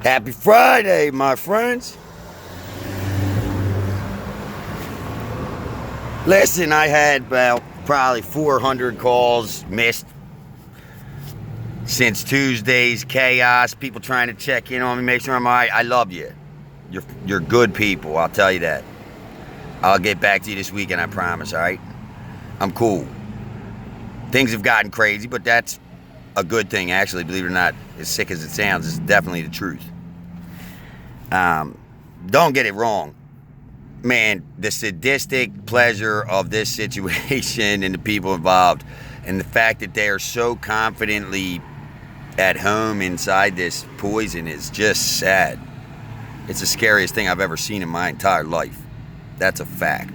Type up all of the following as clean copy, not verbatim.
Happy Friday, my friends. Listen, I had about probably 400 calls missed since Tuesday's chaos. People trying to check in on me, make sure I'm all right. I love you. You're good people, I'll tell you that. I'll get back to you this weekend, I promise, all right? I'm cool. Things have gotten crazy, but that's a good thing, actually, believe it or not. As sick as it sounds, it's definitely the truth. Don't get it wrong. Man, the sadistic pleasure of this situation and the people involved and the fact that they are so confidently at home inside this poison is just sad. It's the scariest thing I've ever seen in my entire life. That's a fact.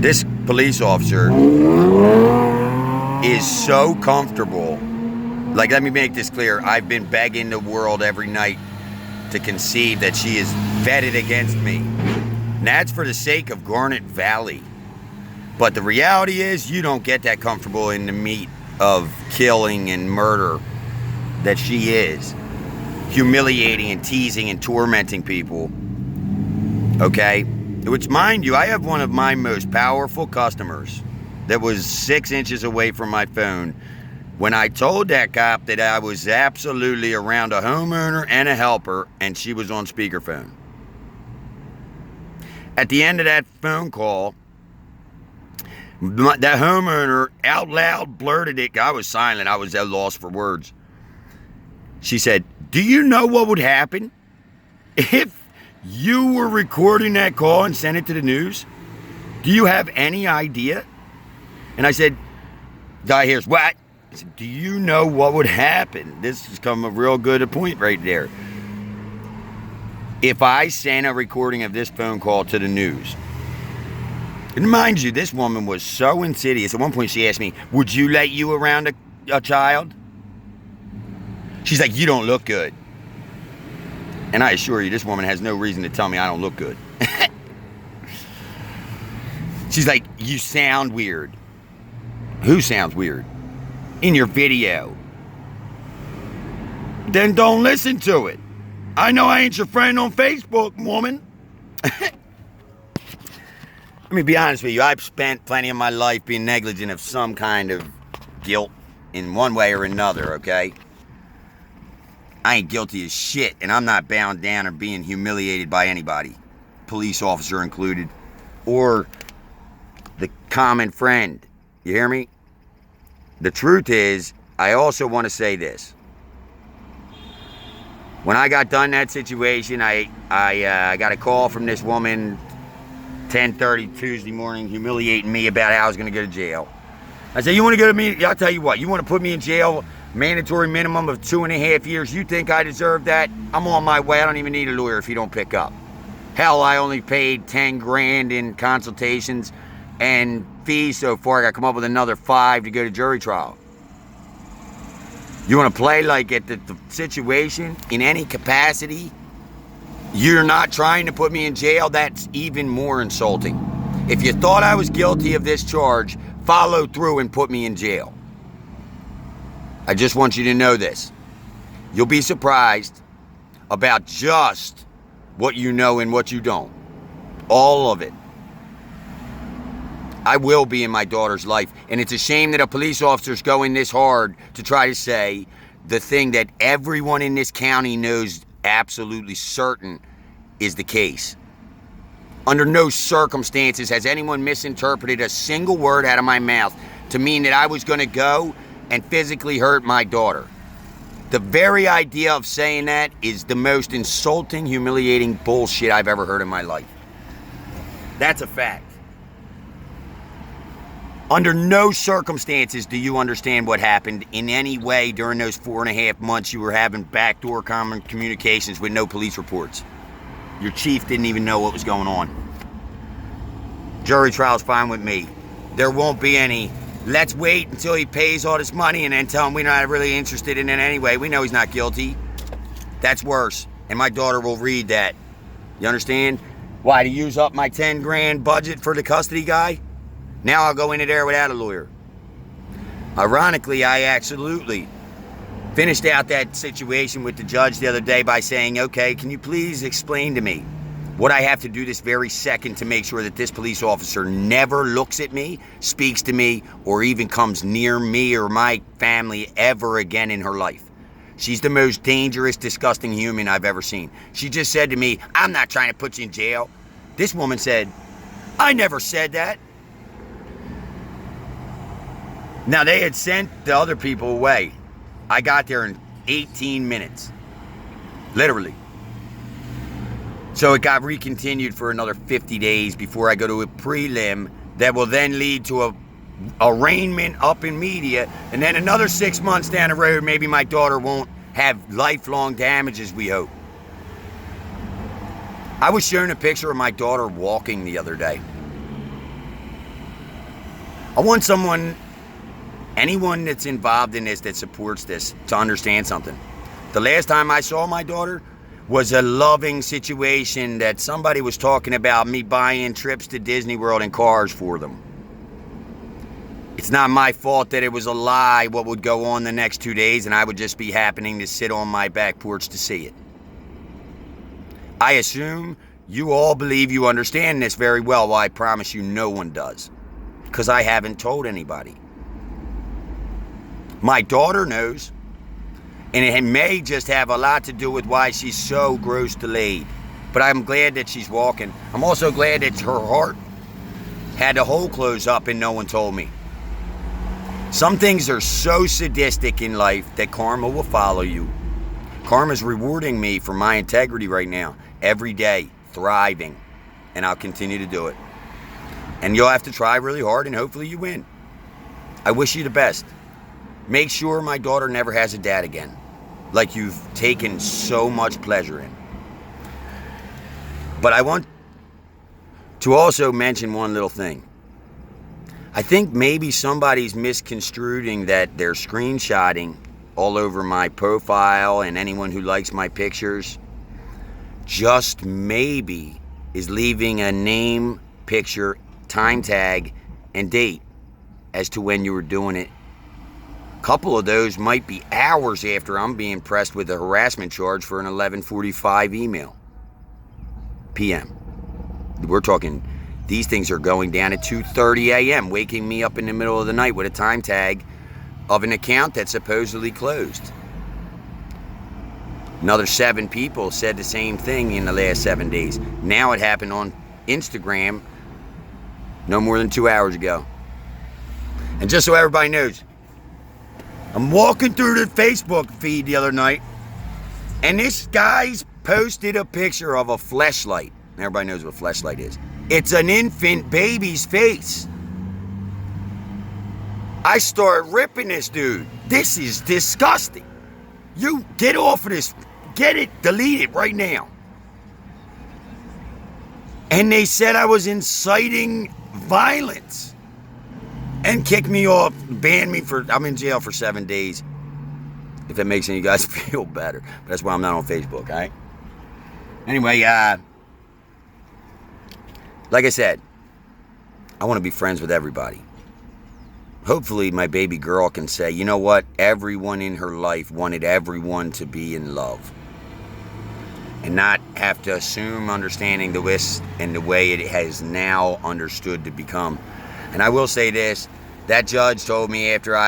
This police officer is so comfortable. Like, let me make this clear. I've been begging the world every night to concede that she is vetted against me. And that's for the sake of Garnet Valley. But the reality is you don't get that comfortable in the meat of killing and murder that she is. Humiliating and teasing and tormenting people. Okay? Which, mind you, I have one of my most powerful customers that was 6 inches away from my phone when I told that cop that I was absolutely around a homeowner and a helper, and she was on speakerphone. At the end of that phone call, that homeowner out loud blurted it. I was silent. I was at a loss for words. She said, "Do you know what would happen if you were recording that call and sent it to the news? Do you have any idea?" And I said, guy here's what? I said, "Do you know what would happen?" This has come a real good point right there. If I sent a recording of this phone call to the news. And mind you, this woman was so insidious. At one point she asked me, "Would you let you around a child?" She's like, "You don't look good." And I assure you, this woman has no reason to tell me I don't look good. She's like, "You sound weird." Who sounds weird? In your video. Then don't listen to it. I know I ain't your friend on Facebook, woman. Let me be honest with you. I've spent plenty of my life being negligent of some kind of guilt in one way or another, okay? I ain't guilty as shit, and I'm not bound down or being humiliated by anybody, police officer included, or the common friend. You hear me? The truth is, I also want to say this. When I got done that situation, I got a call from this woman 10:30 Tuesday morning humiliating me about how I was going to go to jail. I said, "You want to go to me? I'll tell you what, you want to put me in jail, mandatory minimum of 2.5 years. You think I deserve that? I'm on my way. I don't even need a lawyer if you don't pick up. Hell, I only paid 10 grand in consultations and fees so far. I got to come up with another 5 to go to jury trial. You want to play like at the situation in any capacity? You're not trying to put me in jail? That's even more insulting. If you thought I was guilty of this charge, follow through and put me in jail. I just want you to know this. You'll be surprised about just what you know and what you don't. All of it. I will be in my daughter's life. And it's a shame that a police officer's going this hard to try to say the thing that everyone in this county knows absolutely certain is the case. Under no circumstances has anyone misinterpreted a single word out of my mouth to mean that I was going to go and physically hurt my daughter. The very idea of saying that is the most insulting, humiliating bullshit I've ever heard in my life. That's a fact. Under no circumstances do you understand what happened in any way during those 4.5 months you were having backdoor common communications with no police reports. Your chief didn't even know what was going on. Jury trial's fine with me. There won't be any, let's wait until he pays all this money and then tell him we're not really interested in it anyway. We know he's not guilty. That's worse. And my daughter will read that. You understand? Why, to use up my 10 grand budget for the custody guy? Now I'll go into there without a lawyer. Ironically, I absolutely finished out that situation with the judge the other day by saying, okay, can you please explain to me what I have to do this very second to make sure that this police officer never looks at me, speaks to me, or even comes near me or my family ever again in her life. She's the most dangerous, disgusting human I've ever seen. She just said to me, I'm not trying to put you in jail. This woman said, I never said that. Now, they had sent the other people away. I got there in 18 minutes. Literally. So it got recontinued for another 50 days before I go to a prelim that will then lead to a arraignment up in media, and then another 6 months down the road, maybe my daughter won't have lifelong damages, we hope. I was shown a picture of my daughter walking the other day. I want anyone that's involved in this, that supports this, to understand something. The last time I saw my daughter was a loving situation that somebody was talking about me buying trips to Disney World and cars for them. It's not my fault that it was a lie what would go on the next 2 days, and I would just be happening to sit on my back porch to see it. I assume you all believe you understand this very well. Well, I promise you no one does, because I haven't told anybody. My daughter knows, and it may just have a lot to do with why she's so gross delayed. But I'm glad that she's walking. I'm also glad that her heart had the hole closed up and no one told me. Some things are so sadistic in life that karma will follow you. Karma's rewarding me for my integrity right now, every day, thriving, and I'll continue to do it. And you'll have to try really hard, and hopefully you win. I wish you the best. Make sure my daughter never has a dad again, like you've taken so much pleasure in. But I want to also mention one little thing. I think maybe somebody's misconstruing that they're screenshotting all over my profile, and anyone who likes my pictures just maybe is leaving a name, picture, time tag, and date as to when you were doing it. A couple of those might be hours after I'm being pressed with a harassment charge for an 11:45 email p.m. We're talking, these things are going down at 2:30 a.m., waking me up in the middle of the night with a time tag of an account that's supposedly closed. Another 7 people said the same thing in the last 7 days. Now it happened on Instagram no more than 2 hours ago. And just so everybody knows, I'm walking through the Facebook feed the other night, and this guy's posted a picture of a fleshlight. Everybody knows what a fleshlight is. It's an infant baby's face. I start ripping this dude. This is disgusting. You get off of this. Get it, delete it right now. And they said I was inciting violence and kicked me off, banned me I'm in jail for 7 days. If that makes any of you guys feel better. But that's why I'm not on Facebook, all right? Anyway, like I said, I want to be friends with everybody. Hopefully my baby girl can say, you know what? Everyone in her life wanted everyone to be in love. And not have to assume understanding the list and the way it has now understood to become. And I will say this, that judge told me after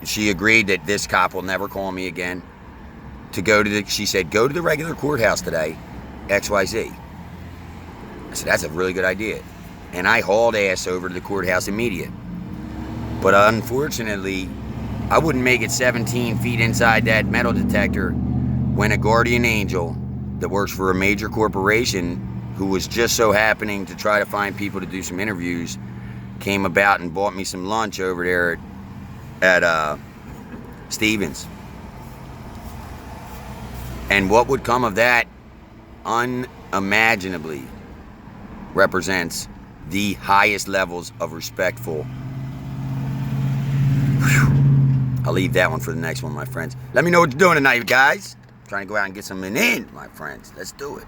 she agreed that this cop will never call me again, she said, go to the regular courthouse today, XYZ. I said, that's a really good idea. And I hauled ass over to the courthouse immediate. But unfortunately, I wouldn't make it 17 feet inside that metal detector when a guardian angel that works for a major corporation, who was just so happening to try to find people to do some interviews, came about and bought me some lunch over there at Stevens. And what would come of that unimaginably represents the highest levels of respectful. Whew. I'll leave that one for the next one, my friends. Let me know what you're doing tonight, guys. I'm trying to go out and get some in, my friends. Let's do it.